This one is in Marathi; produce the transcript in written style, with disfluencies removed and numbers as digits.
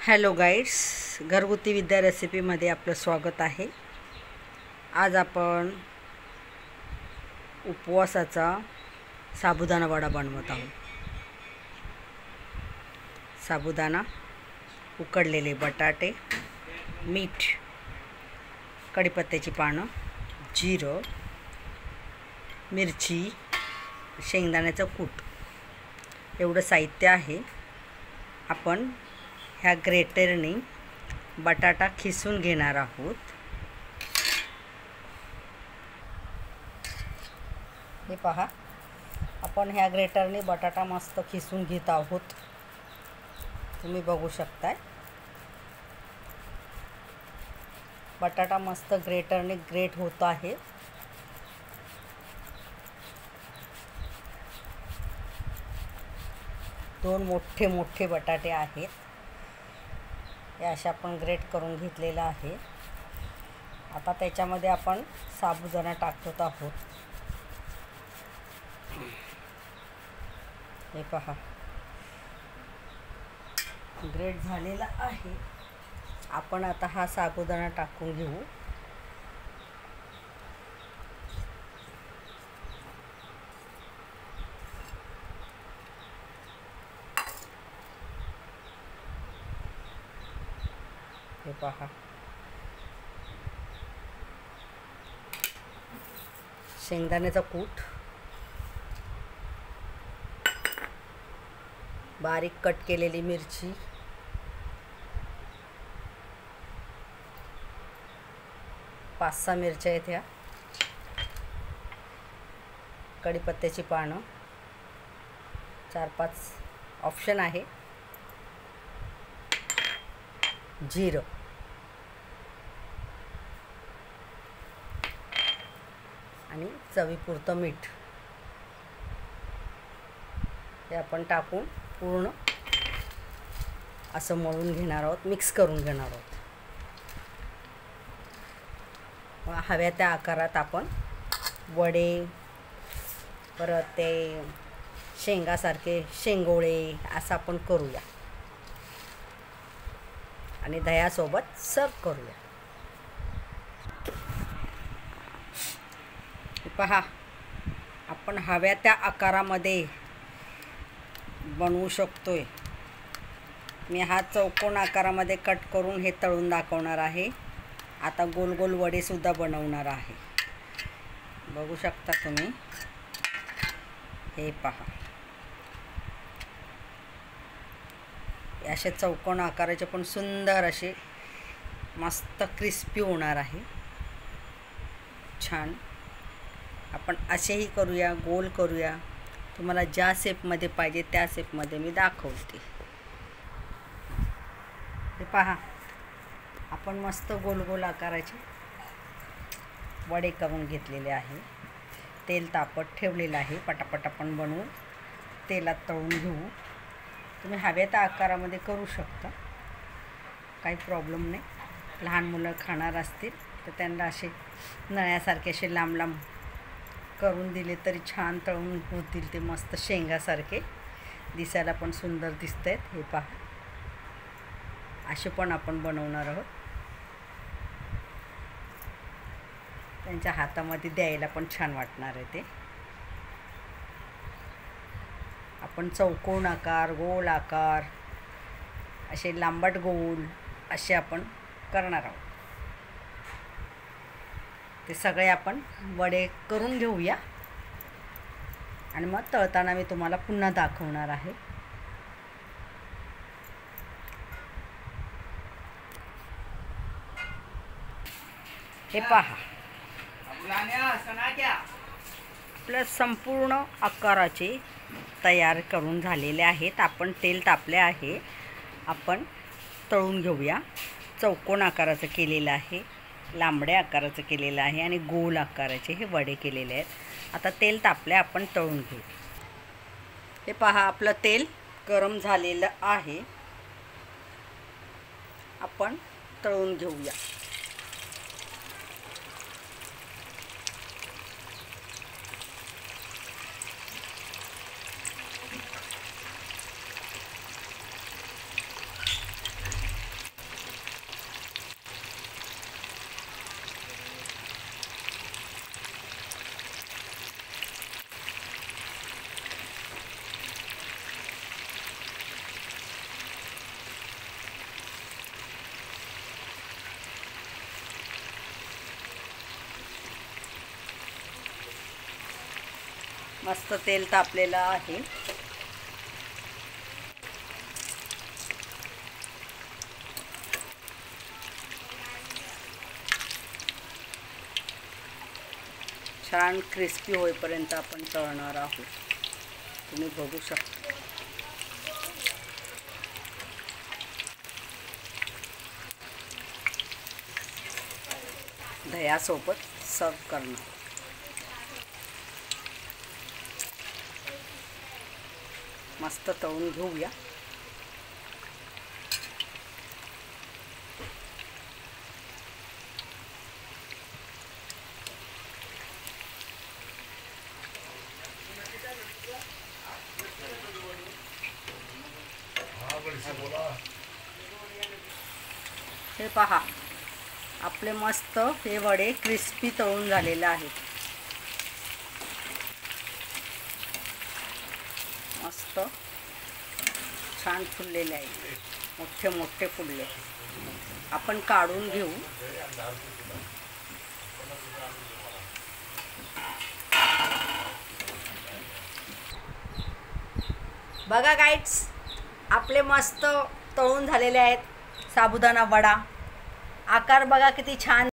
हॅलो गाईड्स, घरगुती विद्या रेसिपीमध्ये आपलं स्वागत आहे। आज आपण उपवासाचा साबुदाणा वडा बनवत आहोत। साबुदाणा, उकडलेले बटाटे, मीठ, कढीपत्त्याची पानं, जिरं, मिरची, शेंगदाण्याचं कूट एवढं साहित्य आहे। आपण ह्या ग्रेटरने बटाटा खिसून घेणार आहोत। हे पहा, आपण ह्या ग्रेटरने बटाटा मस्त खिसून घेत आहोत। तुम्ही बघू शकताय, बटाटा मस्त ग्रेटरने ग्रेट होत आहे। दोन मोठे मोठे बटाटे आहेत, हे अशा आपण ग्रेट करून घेतलेला आहे। आता त्याच्यामध्ये आपण साबुदाणा टाकत आहोत। हे पहा, ग्रेट झालेला आहे। आपण आता हा साबुदाणा टाकून घेऊ। हे पहा, शेंगदाण्याचा कूट, बारीक कट केलेली मिरची, पाच सहा मिरच्या आहेत ह्या, कढीपत्त्याची पानं, 4-5 ऑप्शन आहे, जिरं, आणि चवीपुरतं मीठ हे आपण टाकून पूर्ण असं मळून घेणार आहोत, मिक्स करून घेणार आहोत। हव्या त्या आकारात आपण वडे, परत ते शेंगासारखे शेंगोळे असं आपण करूया आणि दह्यासोबत सर्व करूया। पहा, आपण हव्या त्या आकारामध्ये बनवू शकतोय। मी हा चौकोन आकारामध्ये कट करून हे तळून दाखवणार आहे। आता गोल गोल वडे सुद्धा बनवणार आहे, बघू शकता तुम्ही। हे पहा, असे चौकोन आकाराचे पण सुंदर असे मस्त क्रिस्पी होणार आहे, छान। आपण असेही करूया, गोल करूया, तुम्हाला ज्या शेपमध्ये पाहिजे त्या शेपमध्ये मी दाखवते। हे पहा, आपण मस्त गोल गोल आकाराचे वडे करून घेतलेले आहे। तेल तापत ठेवलेलं आहे, पटापट आपण बनवून तेलात तळून घेऊ। तुम्ही हव्या त्या आकारामध्ये करू शकता, काही प्रॉब्लेम नाही। लहान मुलं खाणार असतील तर त्यांना असे नळ्यासारखे असे लांब लांब करून दिले तरी छान तळून होतील ते, मस्त शेंगासारखे दिसायला पण सुंदर दिसत आहेत। हे पहा, असे पण आपण बनवणार आहोत। त्यांच्या हातामध्ये द्यायला पण छान वाटणार आहे ते। आपण चौकोन आकार, गोल आकार, असे लांबट गोल असे आपण करणार आहोत। ते सगळे आपण वडे करून घेऊया आणि मग तळताना मी तुम्हाला पुन्हा दाखवणार आहे। हे पहा, आपल्या संपूर्ण आकाराचे तयार करून झालेले आहेत। आपण तेल तापले आहे, आपण तळून घेऊया। चौकोन आकाराचं केलेलं आहे, लांबड्या आकाराचं केलेलं आहे आणि गोल आकाराचे हे वडे केलेले आहेत। आता तेल तापले, आपण तळून घेऊ। हे पहा, आपलं तेल गरम झालेलं आहे, आपण तळून घेऊया। मस्त तेल तापलेलं आहे. छान क्रिस्पी होईपर्यंत आपण तळणार आहोत. तुम्ही बघू शकता. दह्यासोबत सर्व करणार. मस्त तळून घेऊया. हे पहा, आपले मस्त हे वडे क्रिस्पी तळून झालेले आहेत. मस्त छान फुललेले आहेत. मोठे मोठे फुलले. आपण काढून घेऊ. बघा गाईड्स, आपले मस्त तळून झालेले आहेत साबुदाणा वडा. आकार बघा किती छान